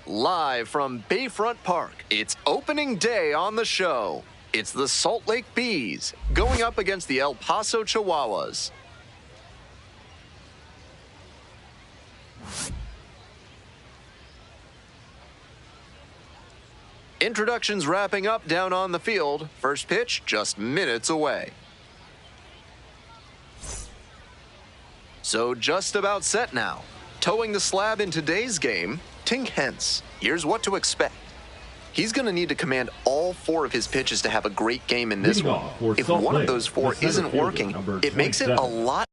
Live from Bayfront Park, it's opening day on the show. It's the Salt Lake Bees going up against the El Paso Chihuahuas. Introductions wrapping up down on the field. First pitch just minutes away. So just about set now. Towing the slab in today's game, Tink Hence. Here's what to expect. He's going to need to command all 4 of his pitches to have a great game in this one. If one of those 4 isn't working, it makes it a lot.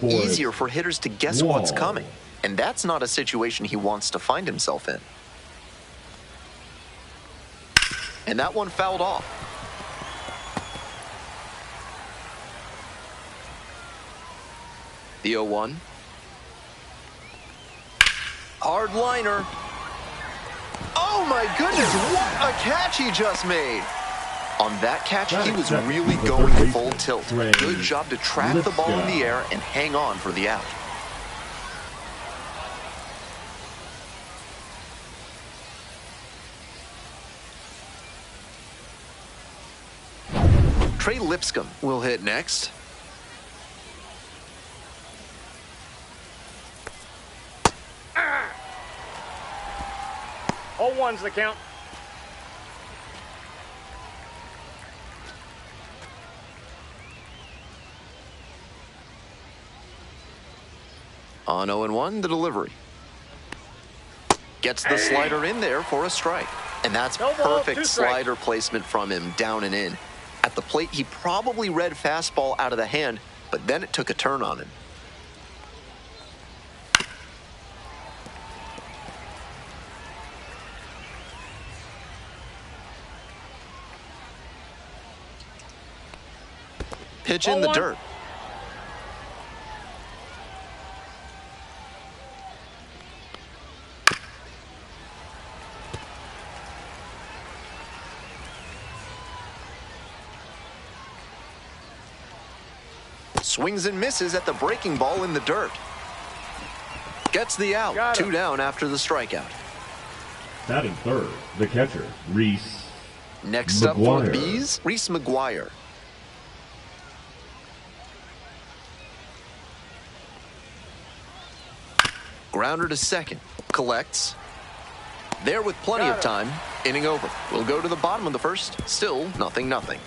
Easier for hitters to guess what's coming, and that's not a situation he wants to find himself in. And that one fouled off. The 0-1. Hard liner. Oh my goodness, what a catch he just made. On that catch, he was really going full tilt. Good job to track the ball in the air and hang on for the out. Trey Lipscomb will hit next. All one's the count. On 0-1, the delivery. Gets the slider in there for a strike. And that's perfect slider placement from him, down and in. At the plate, he probably read fastball out of the hand, but then it took a turn on him. Pitch in the dirt. Swings and misses at the breaking ball in the dirt. Gets the out. 2 down after the strikeout. Batting third, the catcher, Reese. Next up for the Bees, Reese McGuire. Grounder to second. Collects. There with plenty of time. Inning over. We'll go to the bottom of the first. Still 0-0.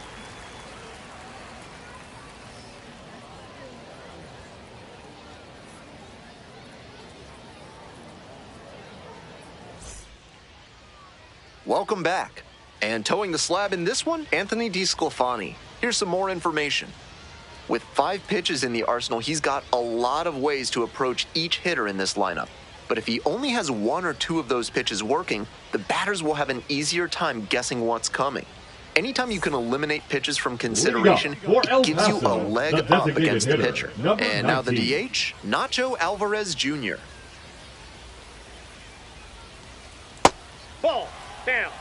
Welcome back. And towing the slab in this one, Anthony DeSclafani. Here's some more information. With 5 pitches in the arsenal, he's got a lot of ways to approach each hitter in this lineup. But if he only has 1 or 2 of those pitches working, the batters will have an easier time guessing what's coming. Anytime you can eliminate pitches from consideration, it gives you a leg up against the pitcher. And now the DH, Nacho Alvarez Jr. Ball down.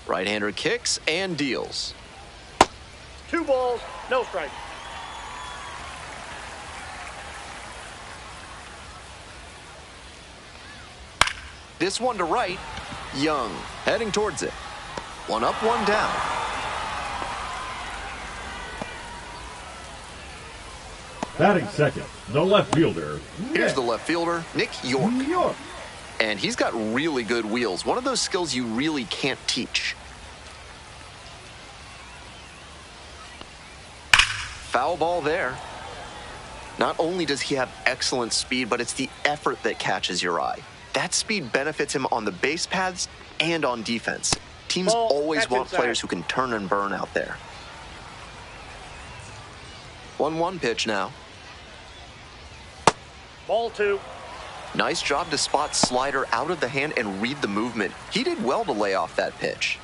Right-hander kicks and deals. 2 balls, no strike. This one to right. Young heading towards it. 1 up, 1 down. Batting second, the left fielder. Here's the left fielder, Nick York. And he's got really good wheels. One of those skills you really can't teach. Foul ball there. Not only does he have excellent speed, but it's the effort that catches your eye. That speed benefits him on the base paths and on defense. Teams always want players who can turn and burn out there. 1-1 pitch now. Ball 2. Nice job to spot slider out of the hand and read the movement. He did well to lay off that pitch.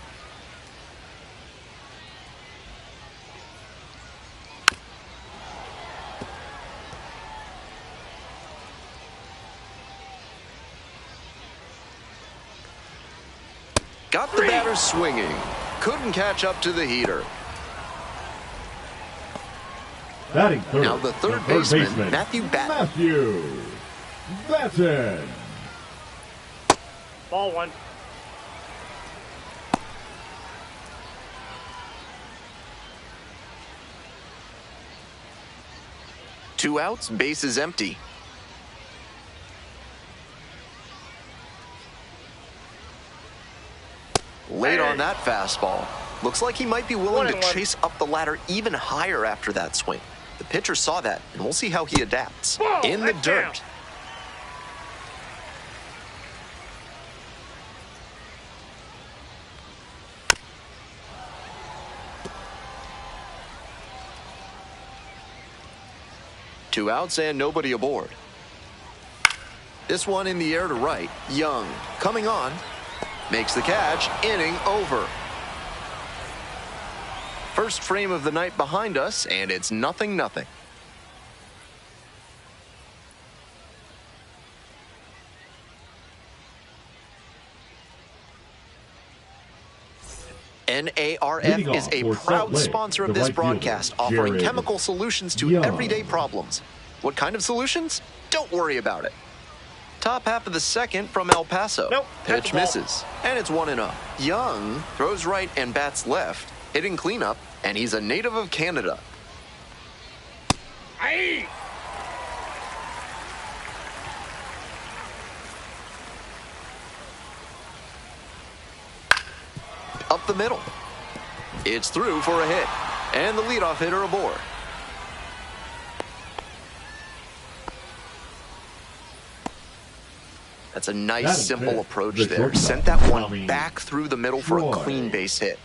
Got the batter swinging. Couldn't catch up to the heater. Batting third, now the third baseman, Matthew Batten. Ball 1. Two outs, bases empty. Late on that fastball. Looks like he might be willing to chase up the ladder even higher after that swing. The pitcher saw that, and we'll see how he adapts. In the dirt. Two outs and nobody aboard. This one in the air to right. Young coming on. Makes the catch. Inning over. First frame of the night behind us, and it's 0-0. NARF is a proud sponsor of this broadcast, offering chemical solutions to everyday problems. What kind of solutions? Don't worry about it. Top half of the second from El Paso. Nope, Pitch misses, and it's 1-0. Young throws right and bats left, hitting cleanup, and he's a native of Canada. Aye. Up the middle. It's through for a hit, and the leadoff hitter aboard. That's a nice, simple approach there. Sent that one back through the middle for a clean base hit.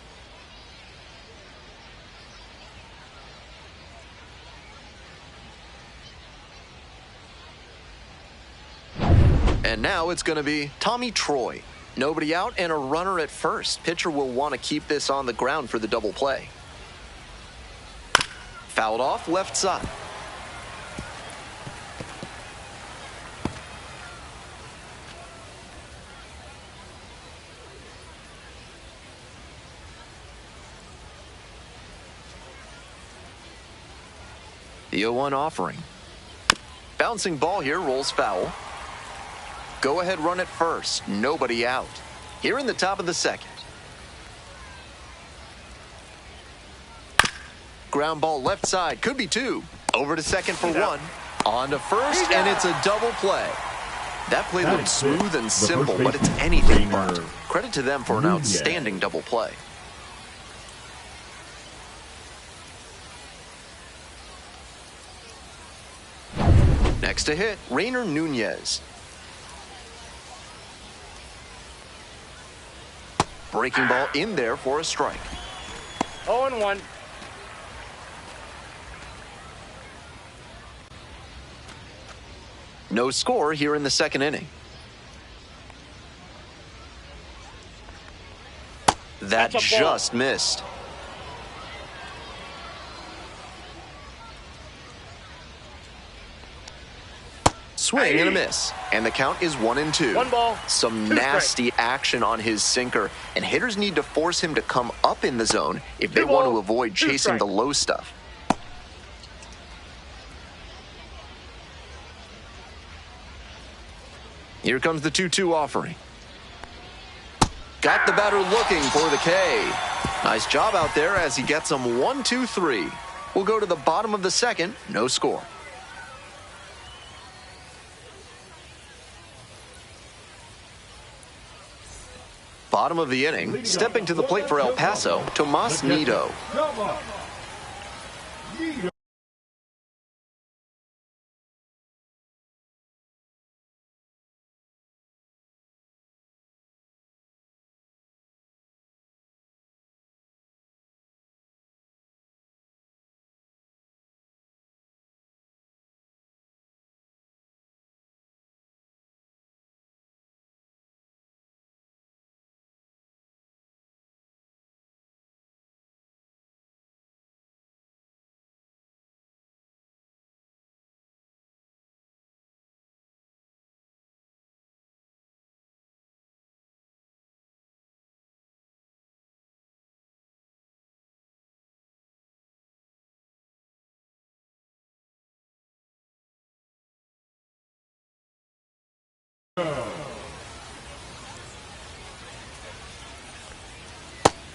And now it's going to be Tommy Troy. Nobody out and a runner at first. Pitcher will want to keep this on the ground for the double play. Fouled off left side. The 0-1 offering. Bouncing ball here, rolls foul. Go ahead run at first, nobody out. Here in the top of the second. Ground ball left side, could be two. Over to second for one. On to first, and it's a double play. That play looked smooth and simple, but it's anything but. Credit to them for an outstanding double play. Next to hit, Rainer Nunez. Breaking ball in there for a strike. 0-1. No score here in the second inning. That just missed. Swing and a miss, and the count is 1-2. 1 ball. Some nasty action on his sinker, and hitters need to force him to come up in the zone if they want to avoid chasing the low stuff. Here comes the 2-2 offering. Got the batter looking for the K. Nice job out there as he gets him 1-2-3. We'll go to the bottom of the second, no score. Bottom of the inning, stepping to the plate for El Paso, Tomas Nido.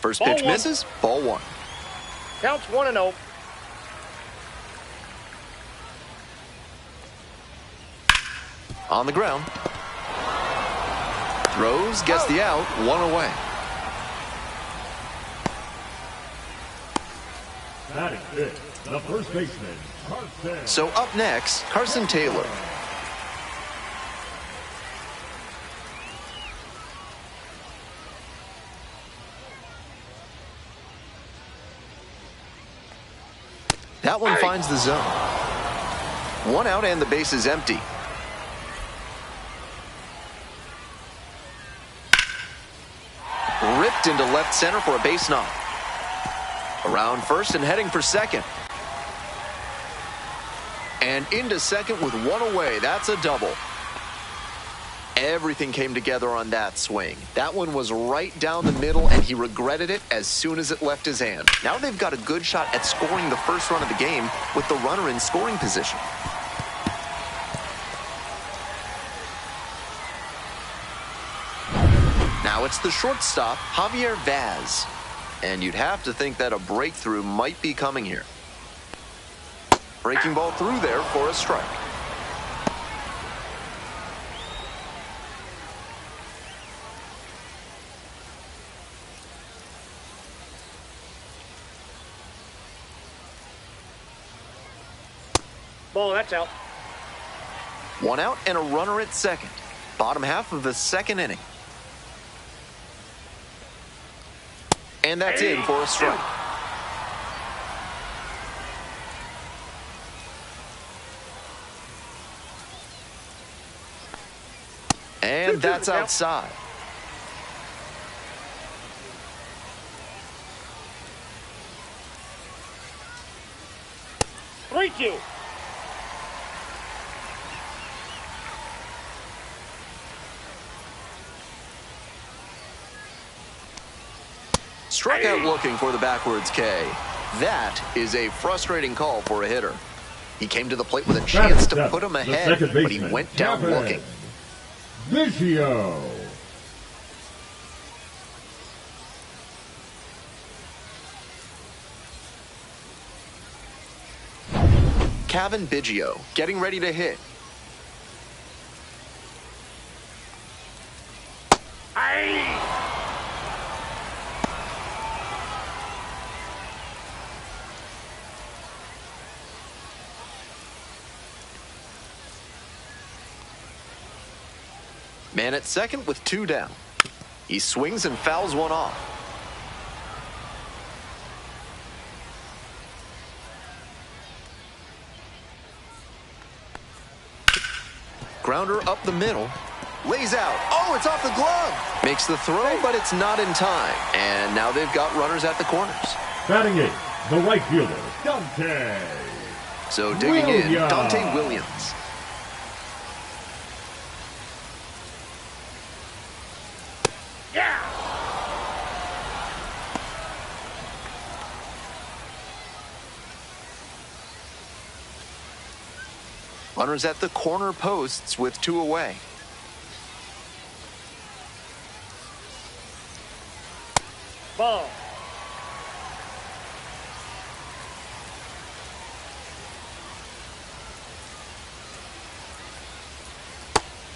First pitch misses, ball 1. Counts 1-0. On the ground. Throws, gets the out, 1 away. Batting fifth, the first baseman, Carson. So up next, Carson Taylor. That one finds the zone. 1 out and the base is empty. Ripped into left center for a base knock. Around first and heading for second. And into second with one away. That's a double. Everything came together on that swing. That one was right down the middle, and he regretted it as soon as it left his hand. Now they've got a good shot at scoring the first run of the game with the runner in scoring position. Now it's the shortstop, Javier Vaz. And you'd have to think that a breakthrough might be coming here. Breaking ball through there for a strike. Ball, that's out. One out and a runner at second. Bottom half of the second inning. And that's in for a strike. And that's outside. Thank you. Struck out looking for the backwards K. That is a frustrating call for a hitter. He came to the plate with a chance to put him ahead, but he went down looking. Biggio. Cavan Biggio getting ready to hit. Man at second with two down. He swings and fouls one off. Grounder up the middle. Lays out. Oh, it's off the glove. Makes the throw, but it's not in time. And now they've got runners at the corners. Batting eighth, the right fielder, Dante. So digging in, Dante Williams. Runners at the corner posts with two away. Ball.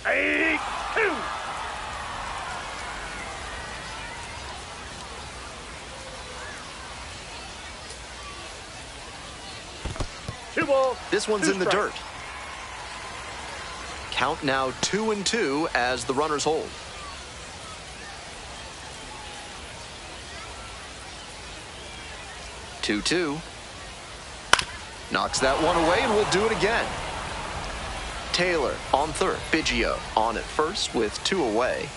Eight, two. Two balls. This one's in the dirt. Count now 2-2 as the runners hold. Two. Knocks that one away and we'll do it again. Taylor on third. Biggio on at first with two away.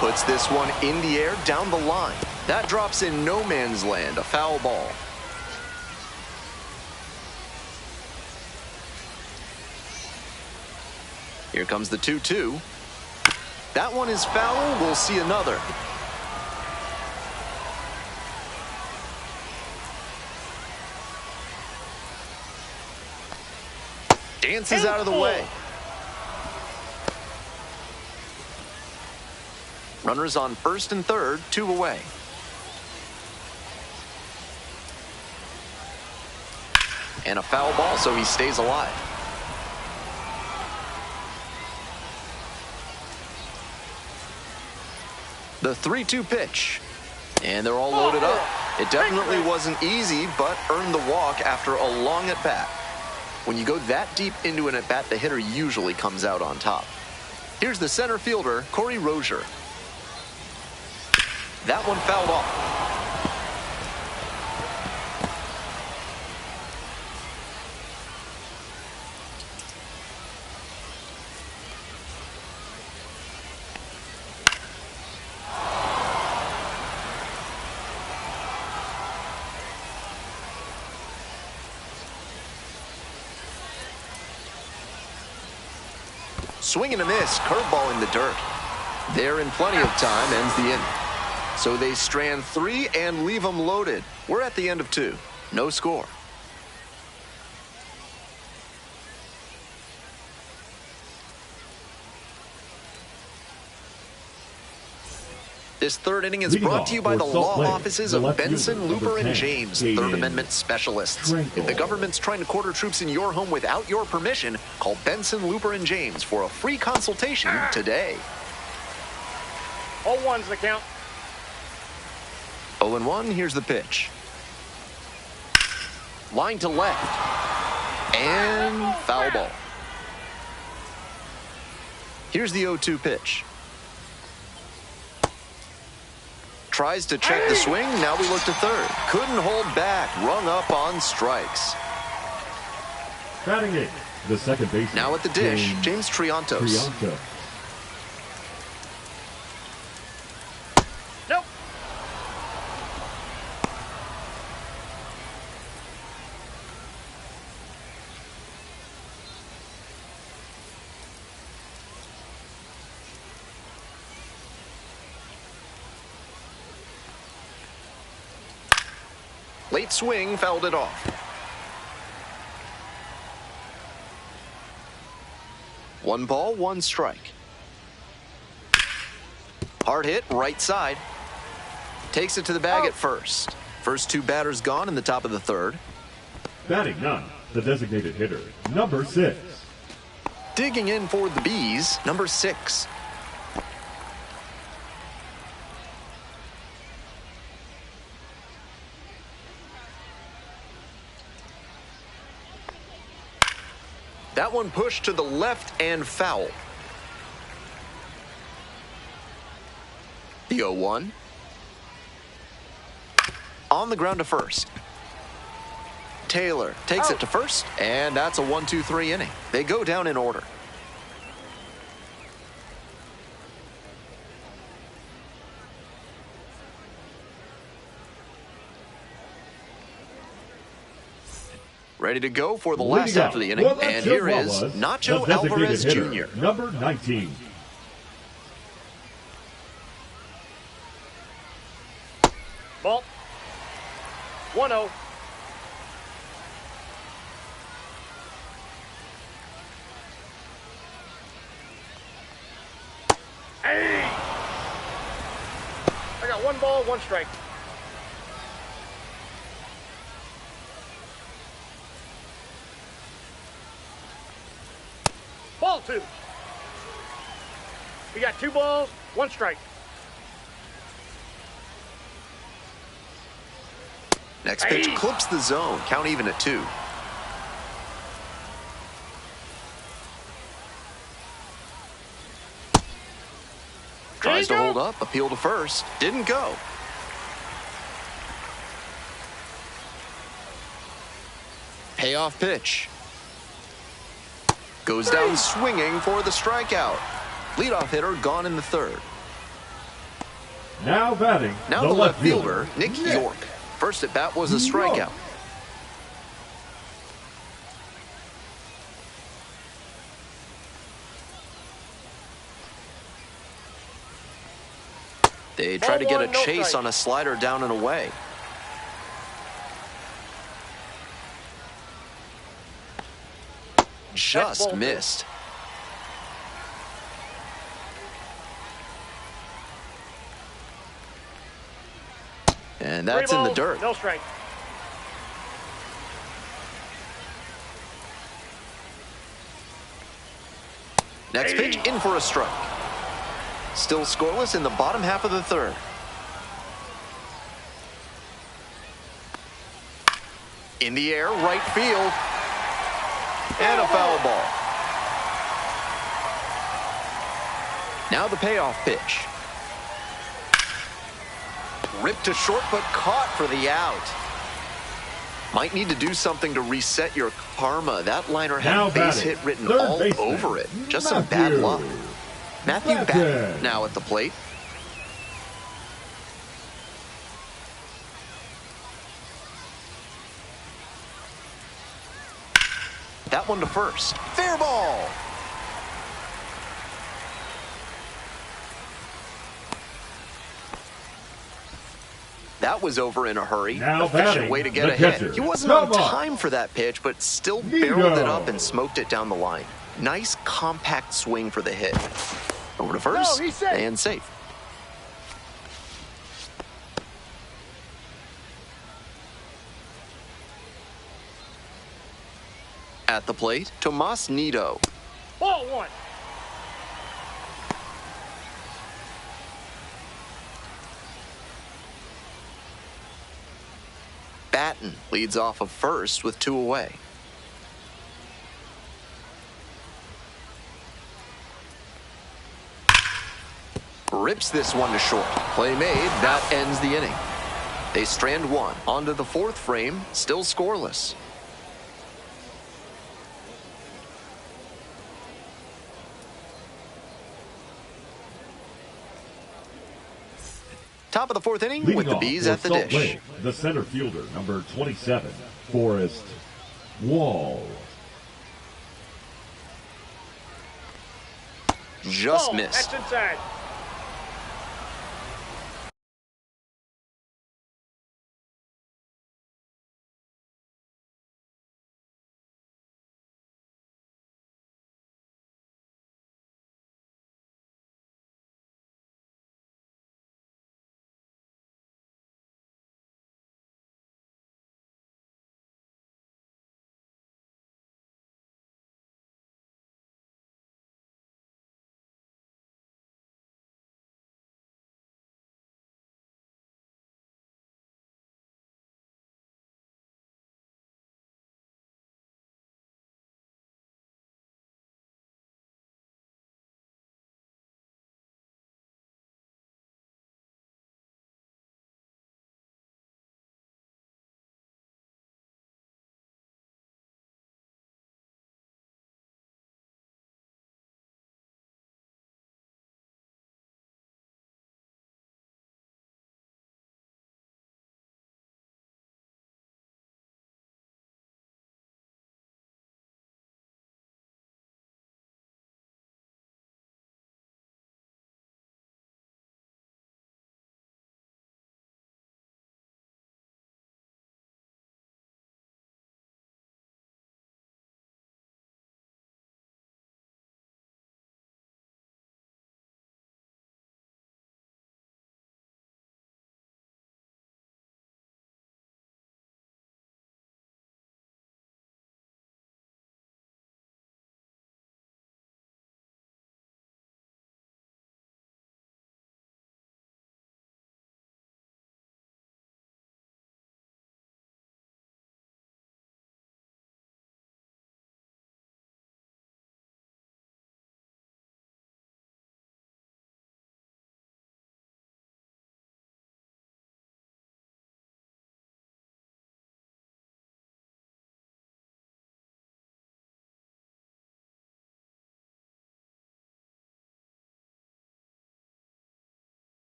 Puts this one in the air down the line. That drops in no man's land, a foul ball. Here comes the 2-2. That one is foul. We'll see another. Dances out of the way. Runners on first and third, two away. And a foul ball, so he stays alive. The 3-2 pitch. And they're all loaded up. It definitely wasn't easy, but earned the walk after a long at-bat. When you go that deep into an at-bat, the hitter usually comes out on top. Here's the center fielder, Corey Rozier. That one fouled off. Swing and a miss, curveball in the dirt. They're in plenty of time, ends the inning. So they strand 3 and leave them loaded. We're at the end of 2. No score. This third inning is brought to you by the law offices of Benson, Looper, and James, Third Amendment specialists. If the government's trying to quarter troops in your home without your permission, call Benson, Looper, and James for a free consultation today. 0-1's the count. 0-1, here's the pitch. Line to left. And foul ball. Here's the 0-2 pitch. Tries to check the swing. Now we look to third. Couldn't hold back. Rung up on strikes. Batting it, the second baseman. Now at the dish, James Triantos. Nope. Late swing, fouled it off. 1 ball, 1 strike. Hard hit, right side. Takes it to the bag at first. First 2 batters gone in the top of the third. Batting none, the designated hitter, number 6. Digging in for the Bees, number 6. That one pushed to the left and foul. The 0-1. On the ground to first. Taylor takes it to first, and that's a 1-2-3 inning. They go down in order. Ready to go for the last half of the inning, and here is Nacho Alvarez Jr. Number 19. Ball. 1-0. Hey! I got 1 ball, 1 strike. Ball 2. We got 2 balls, 1 strike. Next pitch clips the zone. Count even at 2. Tries to hold up, appeal to first. Didn't go. Payoff pitch. Goes down swinging for the strikeout. Leadoff hitter gone in the third. Now batting, now the left fielder, Nick York. First at bat was a strikeout. They try to get a chase on a slider down and away. Just missed. And that's in the dirt. No strike. Next pitch, in for a strike. Still scoreless in the bottom half of the third. In the air, right field. And a foul ball. Now the payoff pitch. Ripped to short, but caught for the out. Might need to do something to reset your karma. That liner had base hit written all over it. Just some bad luck. Matthew Batten now at the plate. That one to first. Fair ball. That was over in a hurry. Now Efficient batting, way to get the ahead. catcher. He wasn't on Come on. time for that pitch, but still Nico. barreled it up and smoked it down the line. Nice compact swing for the hit. Over to first, No, he's safe. and safe. At the plate, Tomas Nido. Ball one. Batten leads off of first with 2 away. Rips this one to short. Play made, that ends the inning. They strand one. Onto the 4th frame, still scoreless. Top of the 4th inning Leading with the off Bees for at the Salt dish. Lake, the center fielder, number 27, Forrest Wall. Just Ball. missed. That's inside.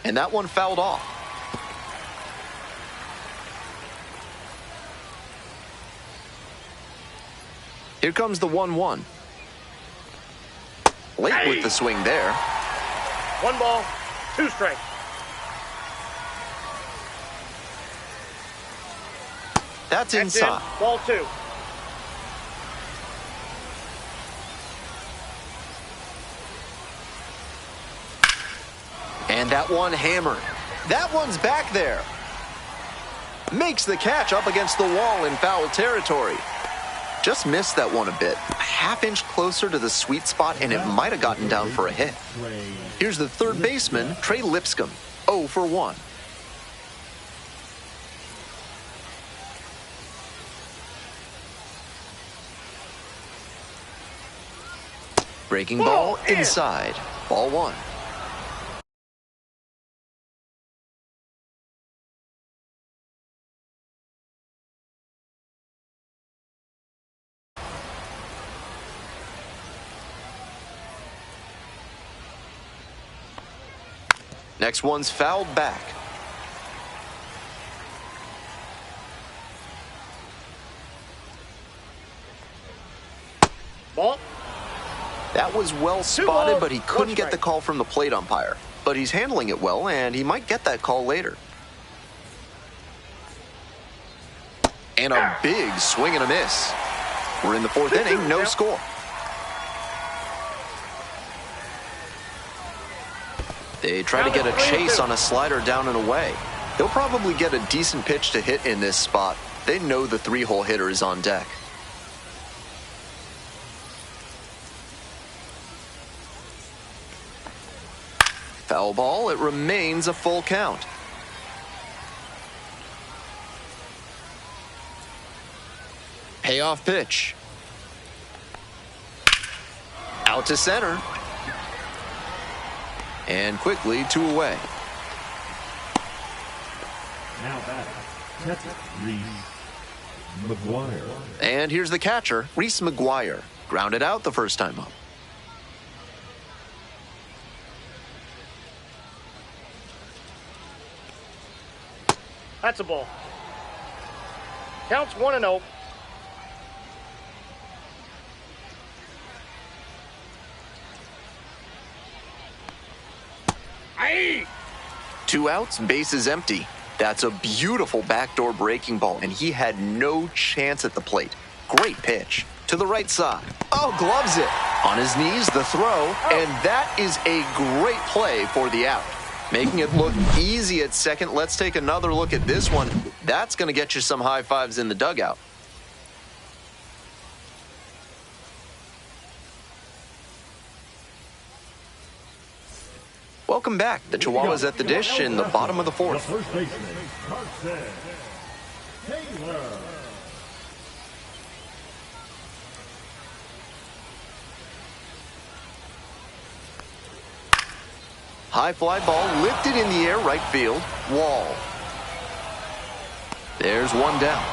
And that one fouled off. Here comes the 1-1. Late with the swing there. 1 ball, 2 strikes. That's inside. In. Ball 2. And that one hammered. That one's back there. Makes the catch up against the wall in foul territory. Just missed that one a bit. A half-inch closer to the sweet spot, and it might have gotten down for a hit. Here's the third baseman, Trey Lipscomb, 0 for 1. Breaking ball inside. Ball 1. Next one's fouled back. Ball. That was well spotted, but he couldn't get the call from the plate umpire. But he's handling it well, and he might get that call later. And a big swing and a miss. We're in the 4th inning, no score. They try to get a chase on a slider down and away. They'll probably get a decent pitch to hit in this spot. They know the 3-hole hitter is on deck. Foul ball, it remains a full count. Payoff pitch. Out to center. And quickly 2 away. Now batting, Reese McGuire. And here's the catcher, Reese McGuire. Grounded out the first time up. That's a ball. Counts 1-0. Aye. 2 outs, bases empty. That's a beautiful backdoor breaking ball, and he had no chance at the plate. Great pitch. To the right side. Oh, gloves it. On his knees, the throw, and that is a great play for the out. Making it look easy at second. Let's take another look at this one. That's going to get you some high fives in the dugout. Welcome back. The Chihuahuas at the dish in the bottom of the 4th. The first baseman, Carson Taylor. High fly ball lifted in the air, right field, wall. There's one down.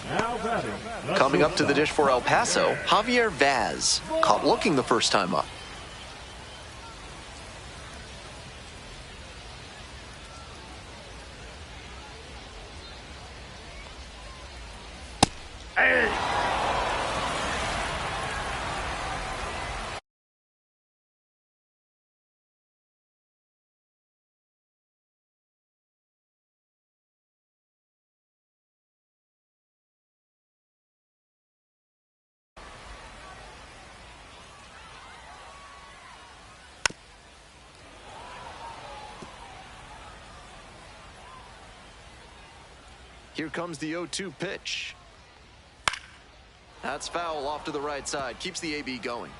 Now batting, Coming up to the dish for El Paso, Javier Vaz. Caught looking the first time up. Here comes the 0-2 pitch. That's foul off to the right side. Keeps the AB going.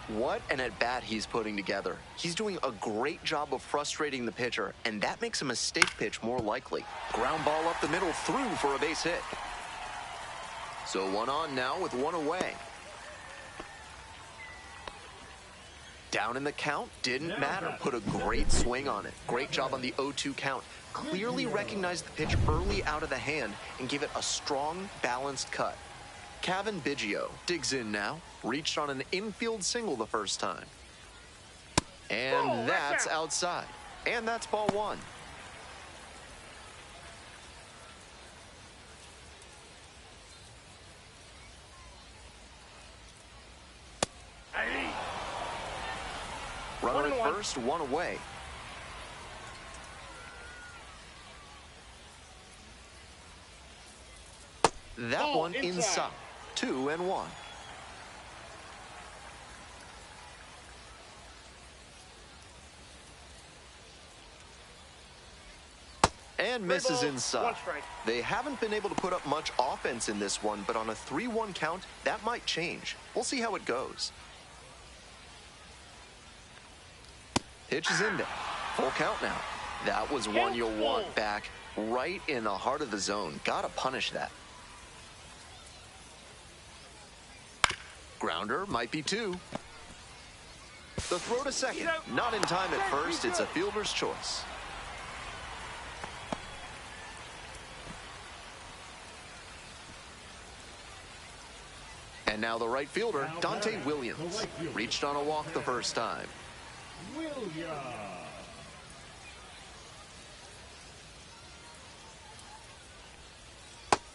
What an at-bat he's putting together. He's doing a great job of frustrating the pitcher, and that makes a mistake pitch more likely. Ground ball up the middle, through for a base hit. So 1 on now with 1 away. Down in the count, didn't matter. Put a great swing on it. Great job on the 0-2 count. clearly recognized the pitch early out of the hand and gave it a strong, balanced cut. Kevin Biggio digs in now, reached on an infield single the first time. And that's outside. And that's ball one. Runner at first, one away. That one inside. 2-1. And misses inside. They haven't been able to put up much offense in this one, but on a 3-1 count, that might change. We'll see how it goes. Pitch is in there. Full count now. That was one you'll want back right in the heart of the zone. Gotta punish that. Grounder might be two. The throw to second. Not in time at first. It's a fielder's choice. And now the right fielder, Dante Williams. Reached on a walk the first time.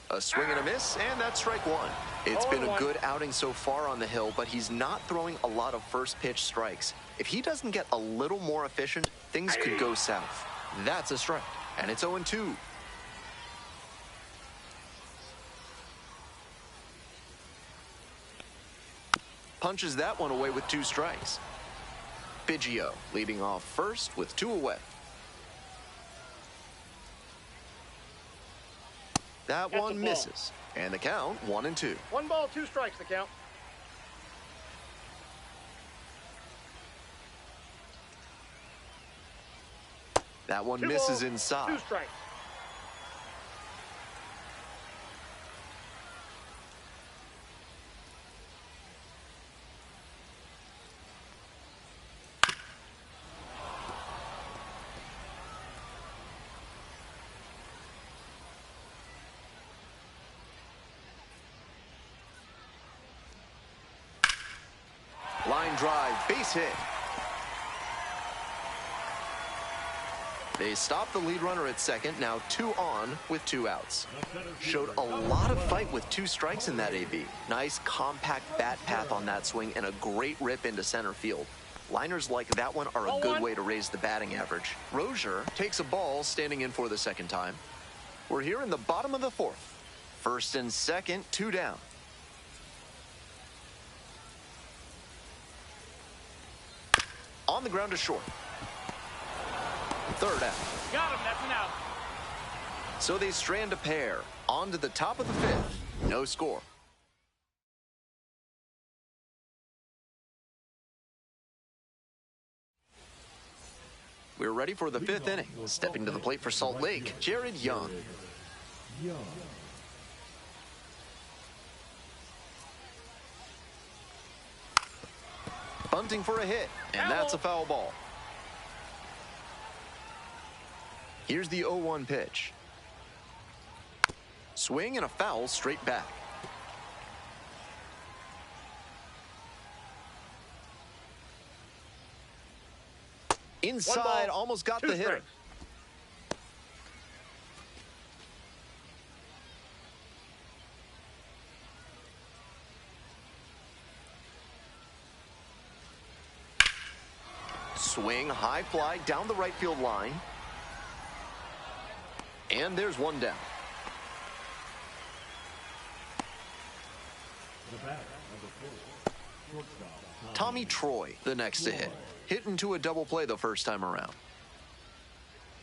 A swing and a miss, and that's strike one. It's been a good outing so far on the hill, but he's not throwing a lot of first pitch strikes. If he doesn't get a little more efficient, things could go south. That's a strike, and it's 0-2. Punches that one away with 2 strikes. Biggio leading off first with 2 away. That one misses. And the count, 1-2. 1 ball, 2 strikes, the count. That one misses inside. 2 strikes. Line drive, base hit. They stop the lead runner at second, now 2 on with 2 outs. Showed a lot of fight with 2 strikes in that AB. Nice compact bat path on that swing and a great rip into center field. Liners like that one are a good way to raise the batting average. Rozier takes a ball standing in for the second time. We're here in the bottom of the 4th. First and second, 2 down. On the ground to short. 3rd out. Got him, that's an out. So they strand a pair. On to the top of the 5th. No score. We're ready for the 5th inning. Stepping to the plate for Salt Lake, Jared Young. Bunting for a hit, and that's a foul ball. Here's the 0-1 pitch. Swing and a foul straight back. Inside, almost got the hitter. Swing, high fly down the right field line. And there's one down. Tommy Troy, the next to hit. Hit into a double play the first time around.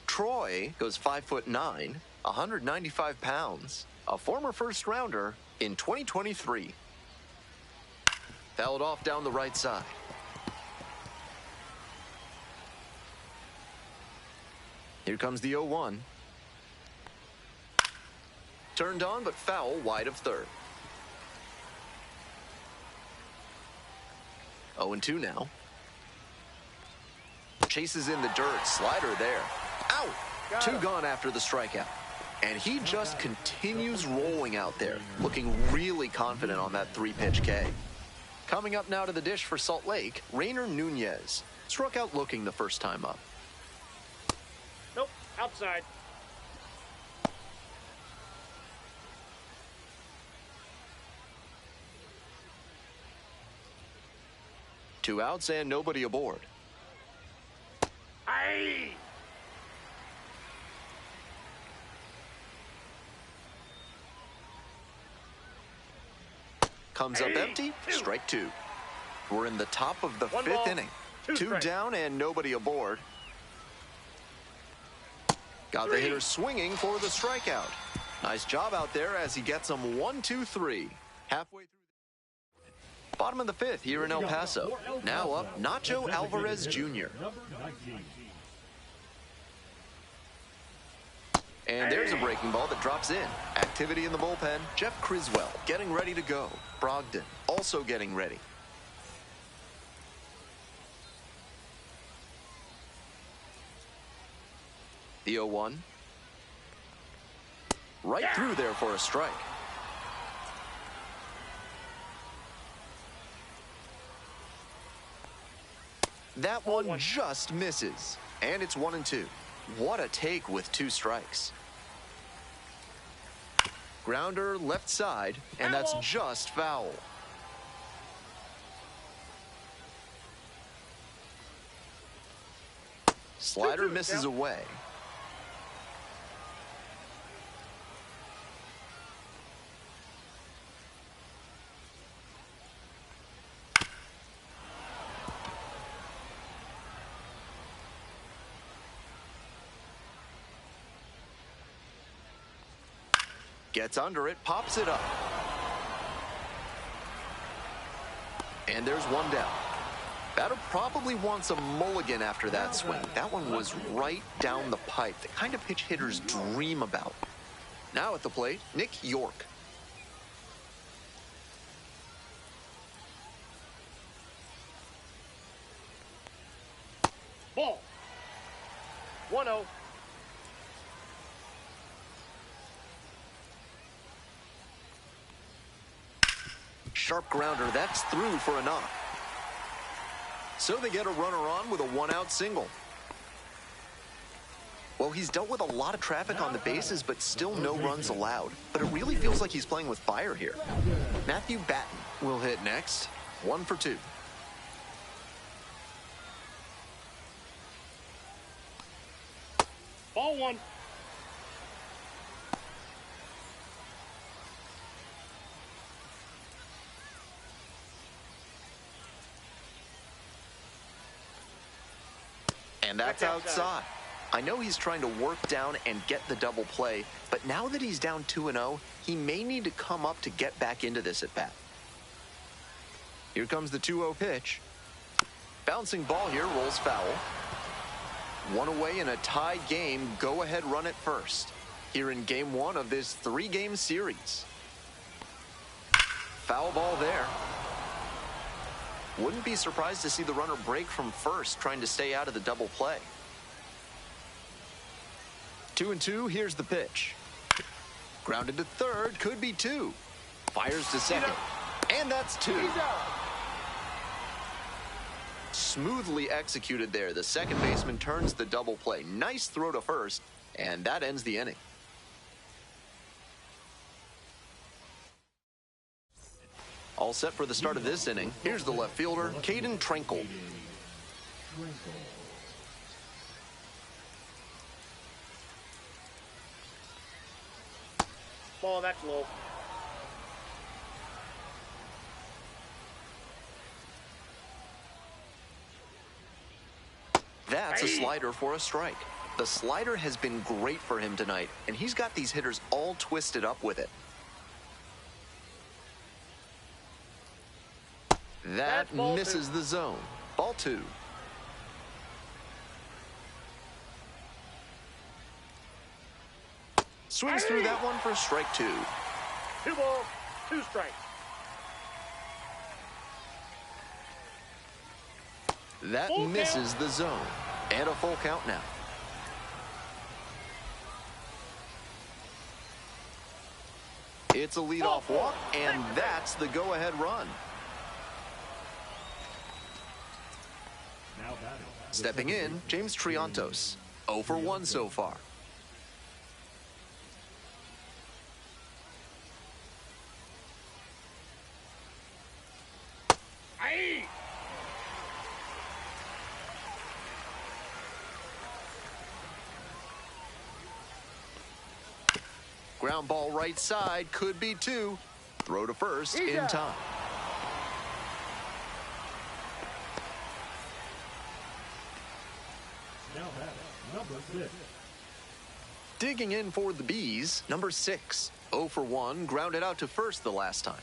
Troy goes 5'9", 195 pounds, a former first rounder in 2023. Fouled off down the right side. Here comes the 0-1. Turned on, but foul wide of third. 0-2 now. Chases in the dirt. Slider there. Out. Two gone after the strikeout. And he just continues rolling out there, looking really confident on that 3-pitch K. Coming up now to the dish for Salt Lake, Rainer Nunez. Struck out looking the first time up. Nope, outside. Two outs and nobody aboard. Aye! Comes up empty, strike two. We're in the top of the fifth inning. Two down and nobody aboard. Got the hitter swinging for the strikeout. Nice job out there as he gets him 1, 2, 3. Halfway through. Bottom of the fifth here in El Paso. Now up, Nacho Alvarez Jr. And there's a breaking ball that drops in. Activity in the bullpen. Jeff Criswell getting ready to go. Brogdon also getting ready. The 0-1. Right through there for a strike. That one just misses. And it's 1 and 2. What a take with 2 strikes. Grounder left side, and that's just foul. Slider misses away. Gets under it, pops it up. And there's one down. Batter probably wants a mulligan after that swing. That one was right down the pipe. The kind of pitch hitters dream about. Now at the plate, Nick York. Ball. 1-0. Sharp grounder, that's through for a knock. So they get a runner on with a 1-out single. Well, he's dealt with a lot of traffic on the bases, but still no runs allowed. But it really feels like he's playing with fire here. Matthew Batten will hit next. 1 for 2. Ball 1. And that's outside. I know he's trying to work down and get the double play, but now that he's down 2-0, he may need to come up to get back into this at bat. Here comes the 2-0 pitch. Bouncing ball here, rolls foul. One away in a tie game, go ahead run at first. Here in game 1 of this 3-game series. Foul ball there. Wouldn't be surprised to see the runner break from first, trying to stay out of the double play. 2-2, here's the pitch. Grounded to third, could be 2. Fires to second, and that's 2. Smoothly executed there. The second baseman turns the double play. Nice throw to first, and that ends the inning. All set for the start of this inning. Here's the left fielder, Caden Trenkle. Ball, that's low. That's a slider for a strike. The slider has been great for him tonight, and he's got these hitters all twisted up with it. That misses the zone. Ball 2. Swings through that one for strike 2. 2 balls, 2 strikes. That misses the zone. And a full count now. It's a leadoff walk, and that's the go-ahead run. Now batting. Stepping in, James Triantos. 0 for 1 so far. Aye. Ground ball right side, could be 2. Throw to first in time. Now batting. Number 6. Digging in for the Bees, number 6. 0 for 1, grounded out to first the last time.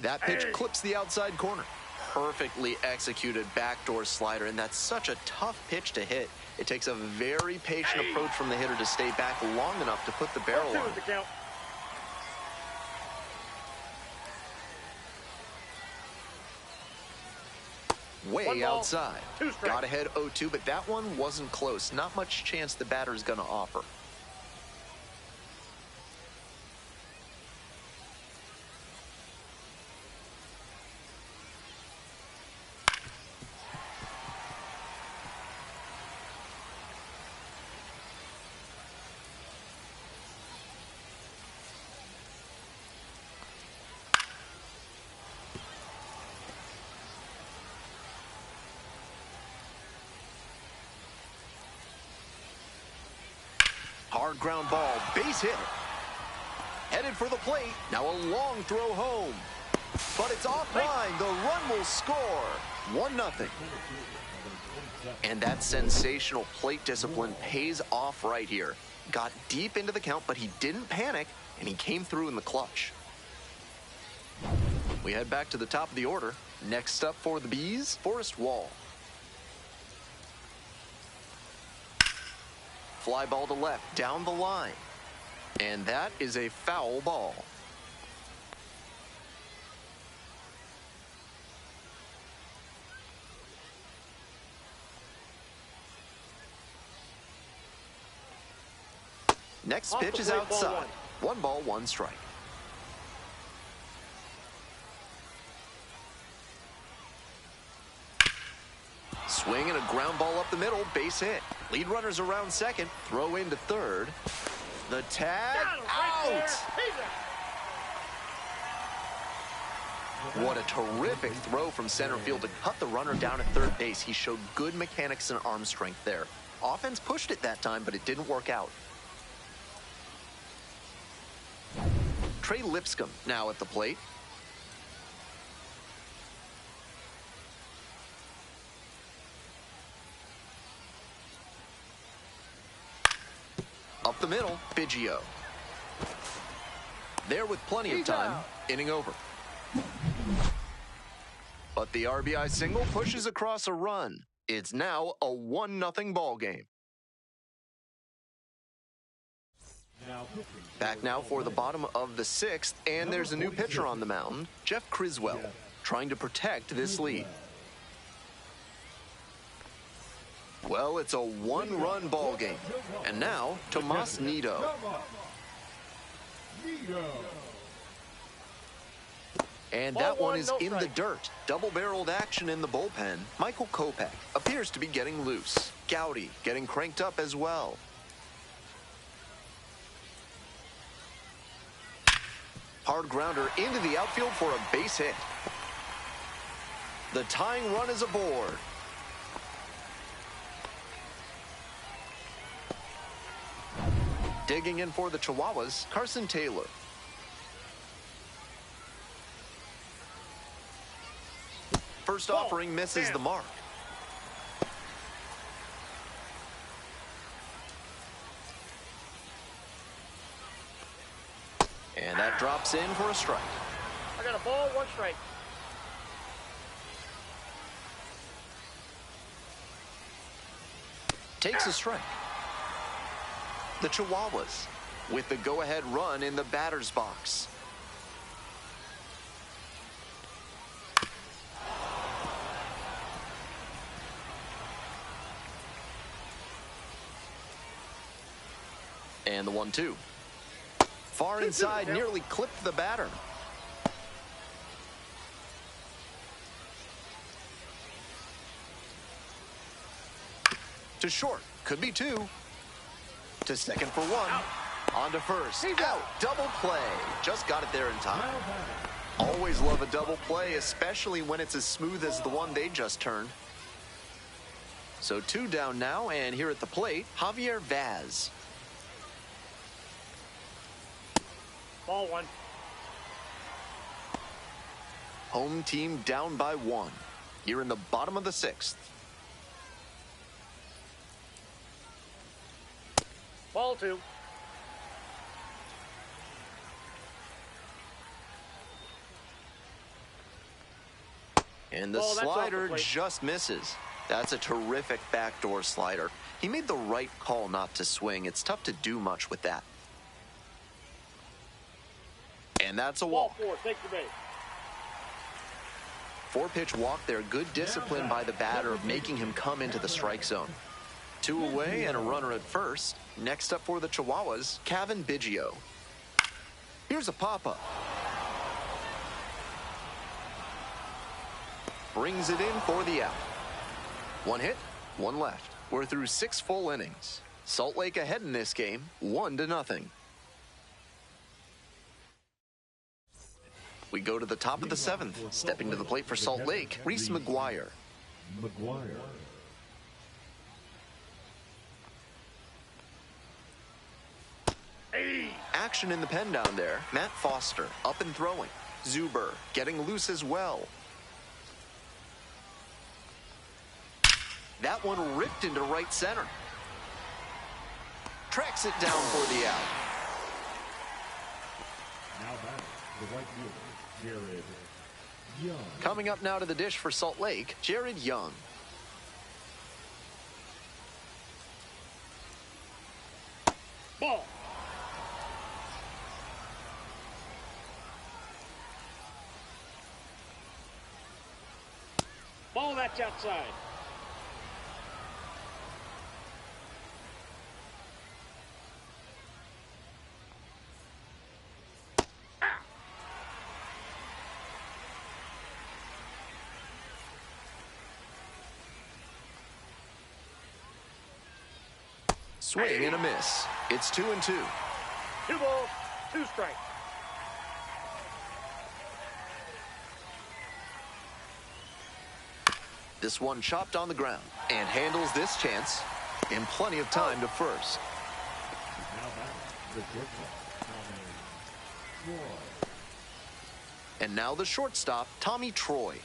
That pitch clips the outside corner. Perfectly executed backdoor slider, and that's such a tough pitch to hit. It takes a very patient approach from the hitter to stay back long enough to put the barrel 2 on. is the count. Way 1 ball, outside. 2 strikes. Got ahead 0-2, but that one wasn't close. Not much chance the batter's going to offer. Hard ground ball, base hit. Headed for the plate. Now a long throw home. But it's offline. The run will score. 1-0. And that sensational plate discipline pays off right here. Got deep into the count, but he didn't panic, and he came through in the clutch. We head back to the top of the order. Next up for the Bees, Forrest Wall. Fly ball to left, down the line. And that is a foul ball. Next Off pitch the is plate, ball outside. 1 ball, 1 strike. Swing and a ground ball up the middle, base hit. Lead runners around second, throw into third. The tag, Got him right there. out! He's out. What a terrific throw from center field to cut the runner down at third base. He showed good mechanics and arm strength there. Offense pushed it that time, but it didn't work out. Trey Lipscomb now at the plate. Up the middle, Biggio. There with plenty of time, inning over. But the RBI single pushes across a run. It's now a 1-0 ball game. Back now for the bottom of the 6th, and there's a new pitcher on the mound, Jeff Criswell, trying to protect this lead. Well, it's a 1-run ball game. And now, Tomas Nido. And that one is in the dirt. Double-barreled action in the bullpen. Michael Kopech appears to be getting loose. Gowdy getting cranked up as well. Hard grounder into the outfield for a base hit. The tying run is aboard. Digging in for the Chihuahuas, Carson Taylor. First offering misses the mark. And that drops in for a strike. I got a ball, 1 strike. Takes a strike. The Chihuahuas with the go-ahead run in the batter's box. And the 1-2. Far inside, nearly clipped the batter. To short, could be 2. To second for 1. Out. On to first. Out. Double play. Just got it there in time. Always love a double play, especially when it's as smooth as the one they just turned. So 2 down now, and here at the plate, Javier Vaz. Ball 1. Home team down by 1. Here in the bottom of the 6th. Ball 2. And the slider just misses. That's a terrific backdoor slider. He made the right call not to swing. It's tough to do much with that. And that's a walk. Ball 4, take the base. 4-pitch walk there. Good discipline by the batter, making him come into the strike zone. 2 away and a runner at first. Next up for the Chihuahuas, Kevin Biggio. Here's a pop-up. Brings it in for the out. 1 hit, 1 left. We're through 6 full innings. Salt Lake ahead in this game, 1-0. We go to the top of the 7th. Stepping to the plate for Salt Lake, Reese McGuire. Action in the pen down there. Matt Foster up and throwing. Zuber getting loose as well. That one ripped into right center. Tracks it down for the out. Now back, the right fielder, Jared Young. Coming up now to the dish for Salt Lake, Jared Young. Ball. Ball, that's outside. Swing and a miss. It's 2-2. 2 balls, 2 strikes. This one chopped on the ground and handles this chance in plenty of time to first. Now back, the shortstop, Tommy Troy. And now the shortstop, Tommy Troy.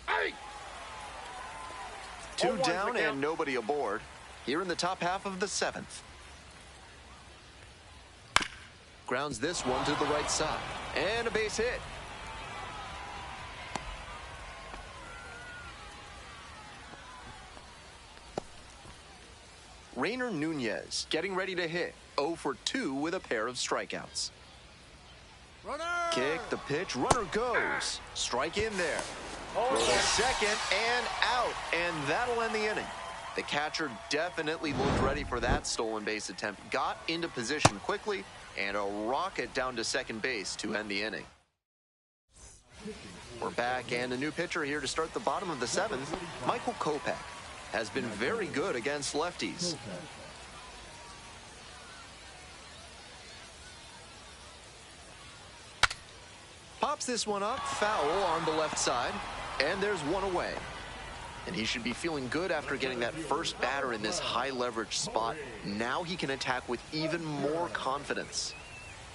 Hey! 2 0-1's down the count. and nobody aboard. Here in the top half of the 7th. Grounds this one to the right side. And a base hit. Rainer Nunez getting ready to hit. 0 for 2 with a pair of strikeouts. Runner! Kick, the pitch, runner goes. Strike in there. Oh, Throw to yeah. second and out. And that'll end the inning. The catcher definitely looked ready for that stolen base attempt. Got into position quickly and a rocket down to second base to end the inning. We're back and a new pitcher here to start the bottom of the 7th. Michael Kopech has been very good against lefties. Pops this one up, foul on the left side, and there's 1 away. And he should be feeling good after getting that first batter in this high leverage spot. Now he can attack with even more confidence.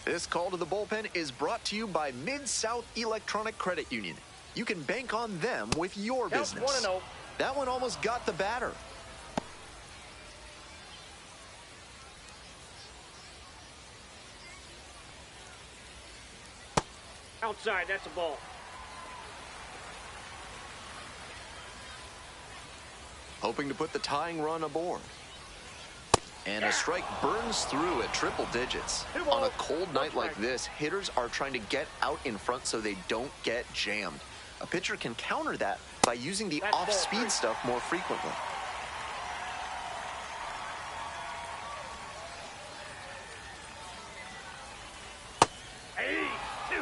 This call to the bullpen is brought to you by Mid-South Electronic Credit Union. You can bank on them with your Counts business. 1-0. That one almost got the batter. Outside, that's a ball. Hoping to put the tying run aboard. And a strike burns through at triple digits. On a cold night like this, hitters are trying to get out in front so they don't get jammed. A pitcher can counter that by using the That's ball off-speed three. stuff more frequently. Hey, 2.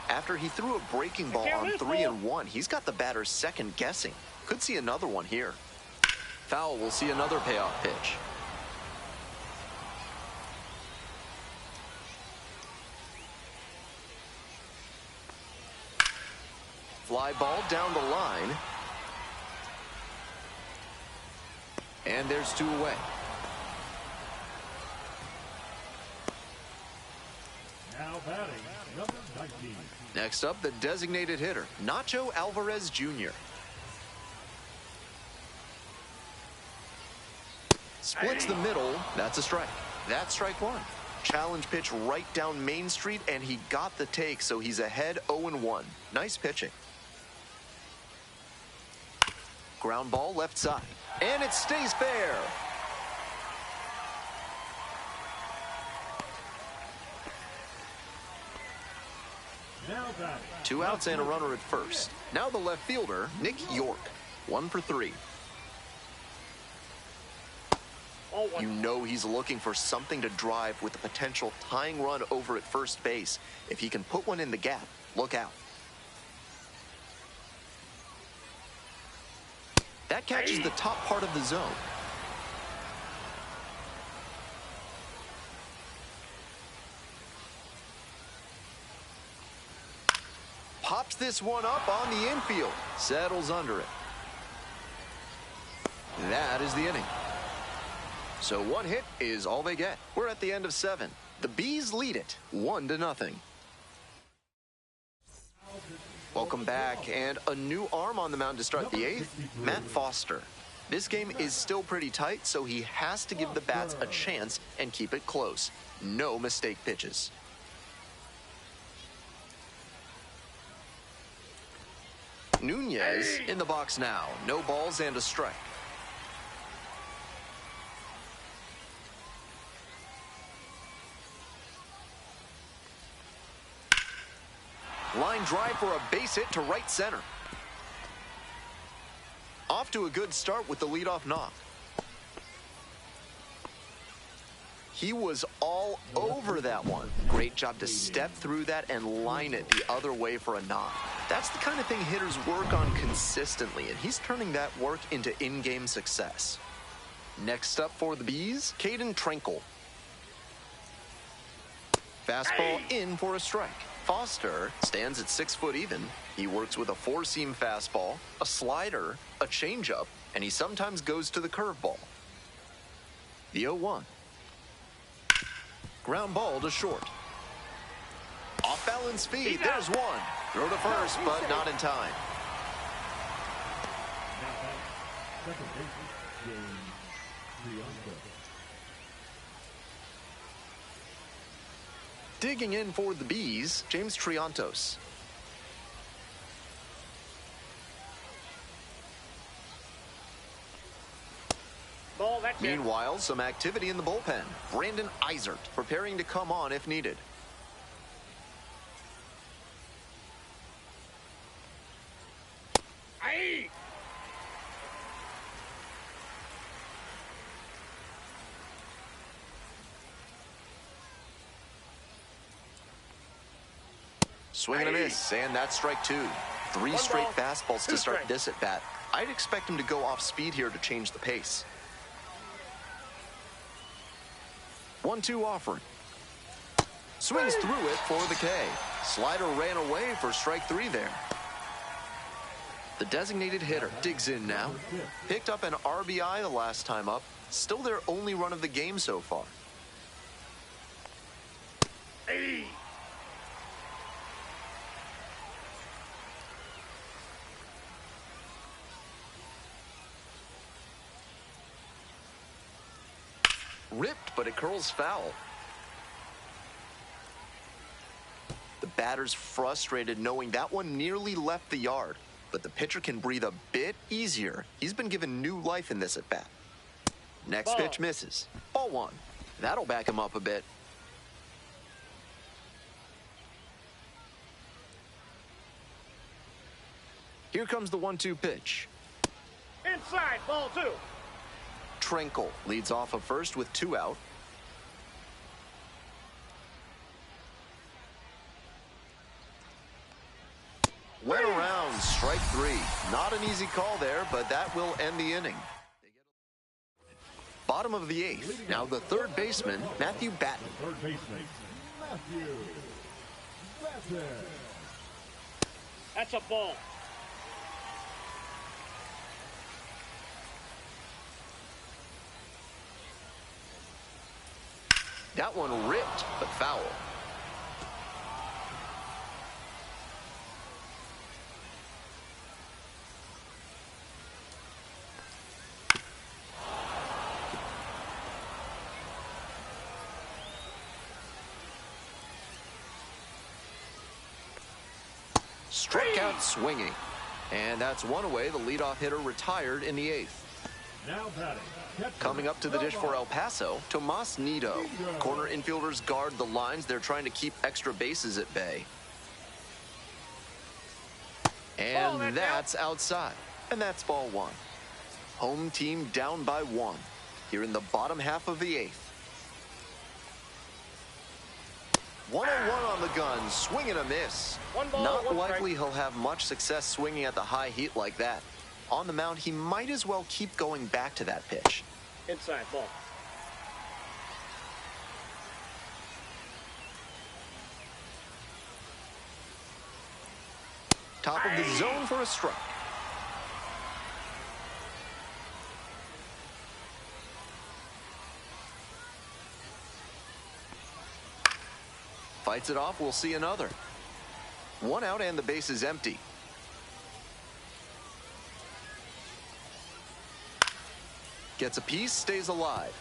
After he threw a breaking ball can't on lose 3-1, he's got the batter second guessing. Could see another one here. Foul will see another payoff pitch. Fly ball down the line. And there's 2 away. Now batting, number 19. Next up, the designated hitter, Nacho Alvarez Jr. Splits the middle. That's a strike. That's strike 1. Challenge pitch right down Main Street, and he got the take, so he's ahead 0-1. Nice pitching. Ground ball left side. And it stays fair. Now batting. 2 outs and a runner at first. Now the left fielder, Nick York. 1 for 3. All 1. You know he's looking for something to drive with a potential tying run over at first base. If he can put one in the gap, look out. That catches the top part of the zone. Pops this one up on the infield. Settles under it. That is the inning. So 1 hit is all they get. We're at the end of 7. The Bees lead it 1-0. Welcome back, and a new arm on the mound to start the 8th, Matt Foster. This game is still pretty tight, so he has to give the bats a chance and keep it close. No mistake pitches. Nunez in the box now. No balls and a strike. Line drive for a base hit to right center. Off to a good start with the leadoff knock. He was all over that one. Great job to step through that and line it the other way for a knock. That's the kind of thing hitters work on consistently, and he's turning that work into in-game success. Next up for the Bees, Caden Trenkle. Fastball in for a strike. Foster stands at 6 foot even. He works with a 4-seam fastball, a slider, a changeup, and he sometimes goes to the curveball. The 0-1. Ground ball to short. Off balance speed, there's one. Throw to first, but not in time. Now batting, second baseman, James Trianto. Digging in for the Bees, James Triantos. Ball, that's it. Meanwhile, some activity in the bullpen. Brandon Eisert preparing to come on if needed. Hey! Swing and a miss, and that's strike 2. 3 One straight ball, fastballs to 2 start strikes. this at bat. I'd expect him to go off speed here to change the pace. 1-2 offering. Swings through it for the K. Slider ran away for strike 3 there. The designated hitter digs in now. Picked up an RBI the last time up. Still their only run of the game so far. Hey! Ripped, but it curls foul. The batter's frustrated knowing that one nearly left the yard, but the pitcher can breathe a bit easier. He's been given new life in this at bat. Next Ball. pitch misses. Ball 1. That'll back him up a bit. Here comes the 1-2 pitch. Inside, ball 2. Trinkle leads off of first with 2 out. Went around, strike 3. Not an easy call there, but that will end the inning. Bottom of the 8th. Now the third baseman, Matthew Batten. Third baseman, Matthew Batten. That's a ball. That one ripped, but foul. Struck out swinging. And that's one away. The leadoff hitter retired in the 8th. Now batting. Coming up to the dish for El Paso, Tomas Nido. Corner infielders guard the lines. They're trying to keep extra bases at bay. And that's outside. And that's ball 1. Home team down by 1 here in the bottom half of the 8th. 1-0-1 on the gun, swing and a miss. One ball, Not one likely strike. he'll have much success swinging at the high heat like that. On the mound, he might as well keep going back to that pitch. Inside, ball. Top of the zone for a strike. Fights it off, we'll see another. 1 out and the base is empty. Gets a piece, stays alive.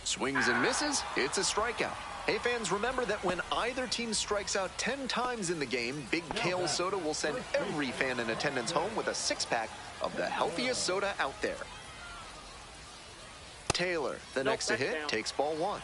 Swings and misses, it's a strikeout. Hey fans, remember that when either team strikes out 10 times in the game, Big Kale Soda will send every fan in attendance home with a 6-pack of the healthiest soda out there. Taylor, the next to hit, down. takes ball 1.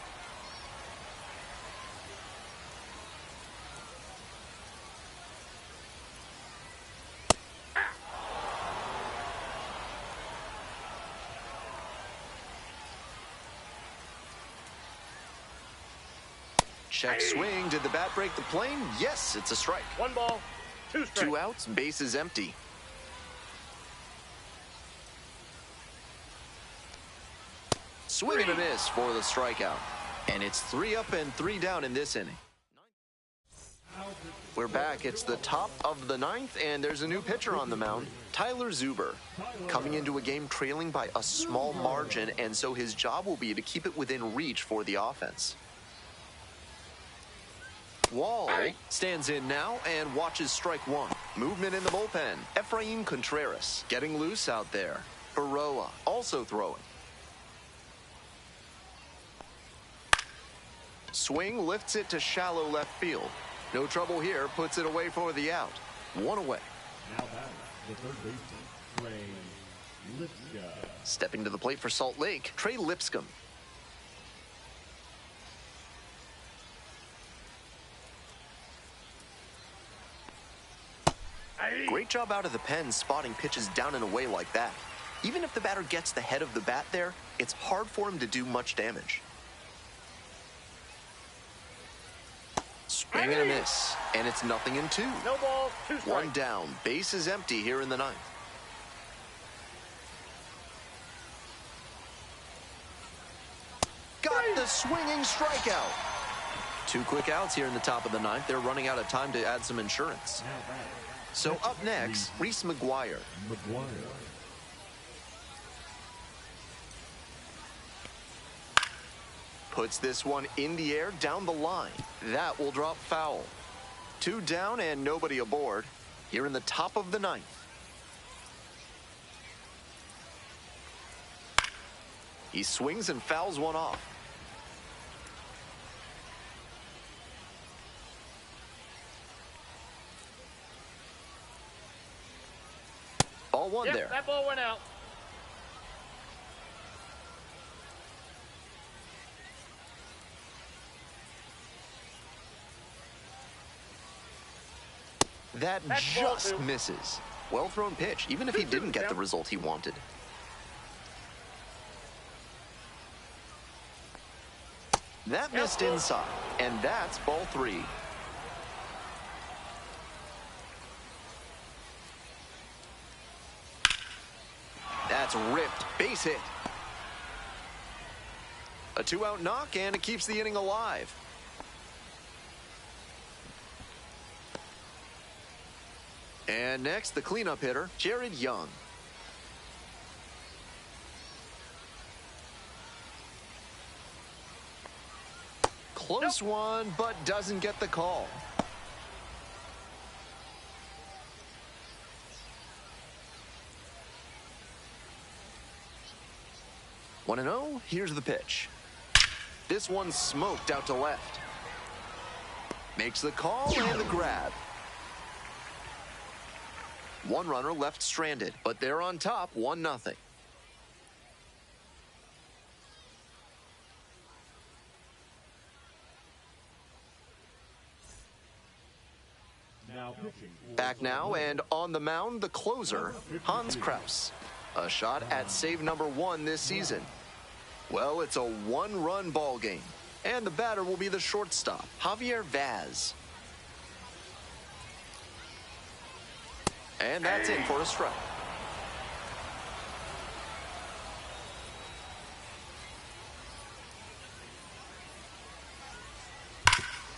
Check swing. Did the bat break the plane? Yes, it's a strike. 1 ball, 2 strikes. 2 outs, base is empty. Swing and a miss for the strikeout. And it's 3 up and 3 down in this inning. We're back. It's the top of the 9th, and there's a new pitcher on the mound, Tyler Zuber, coming into a game trailing by a small margin, and so his job will be to keep it within reach for the offense. Wall stands in now and watches strike 1. Movement in the bullpen. Efrain Contreras getting loose out there. Baroa also throwing. Swing lifts it to shallow left field. No trouble here, puts it away for the out. 1 away. Now batting, the third baseman, Trey Lipscomb. Stepping to the plate for Salt Lake, Trey Lipscomb. Great job out of the pen spotting pitches down and away like that. Even if the batter gets the head of the bat there, it's hard for him to do much damage. Swing and a miss, and it's 0-2. No balls, 2 strikes. 1 down, base is empty here in the 9th. Got the swinging strikeout. 2 quick outs here in the top of the 9th. They're running out of time to add some insurance. Now batting, So up next, Reese McGuire. McGuire. Puts this one in the air down the line. That will drop foul. 2 down and nobody aboard here in the top of the 9th. He swings and fouls one off. Ball 1 there. That ball went out. That That's ball just two. misses. Well thrown pitch, even if he didn't get the result he wanted. That missed inside, and that's ball 3. That's ripped, base hit. A 2-out knock, and it keeps the inning alive. And next, the cleanup hitter, Jared Young. Close one, but doesn't get the call. One and 0, here's the pitch. This one's smoked out to left. Makes the call and the grab. One runner left stranded, but they're on top 1-0. Now pitching. Back now and on the mound, the closer, Hans Kraus. A shot at save number 1 this season. Well, it's a 1-run ball game, and the batter will be the shortstop, Javier Vaz. And that's in for a strike.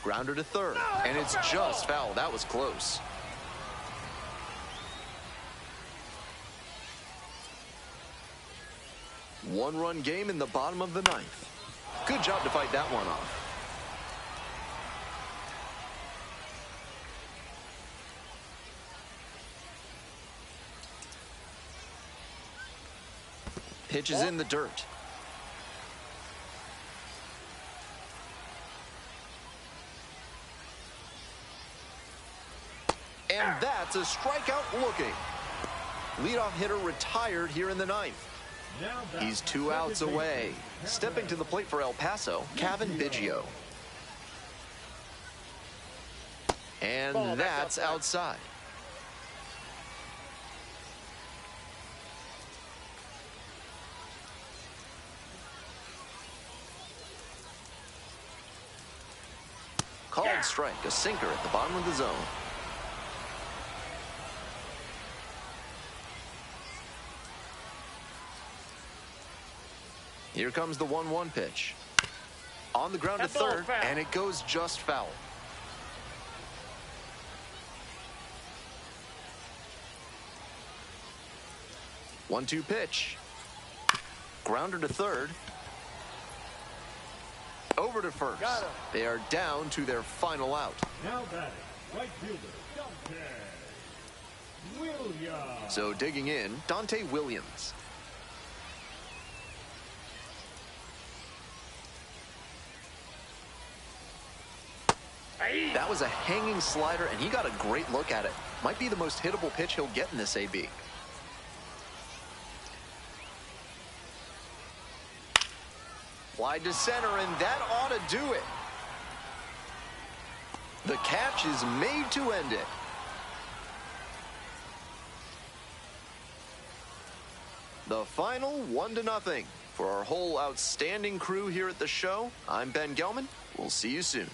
Grounder to third, and it's just foul. That was close. One-run game in the bottom of the 9th. Good job to fight that one off. Pitch is in the dirt. And that's a strikeout looking. Leadoff hitter retired here in the 9th. He's 2 outs away. Stepping to the plate for El Paso, Kevin Biggio. And that's outside. Called strike, a sinker at the bottom of the zone. Here comes the 1-1 pitch. On the ground to third, and it goes just foul. One-two pitch. Grounder to third. Over to first. They are down to their final out. Now batting, right fielder, Dante Williams. So digging in, Dante Williams. That was a hanging slider, and he got a great look at it. Might be the most hittable pitch he'll get in this AB. Fly to center, and that ought to do it. The catch is made to end it. The final 1-0. For our whole outstanding crew here at the show, I'm Ben Gelman. We'll see you soon.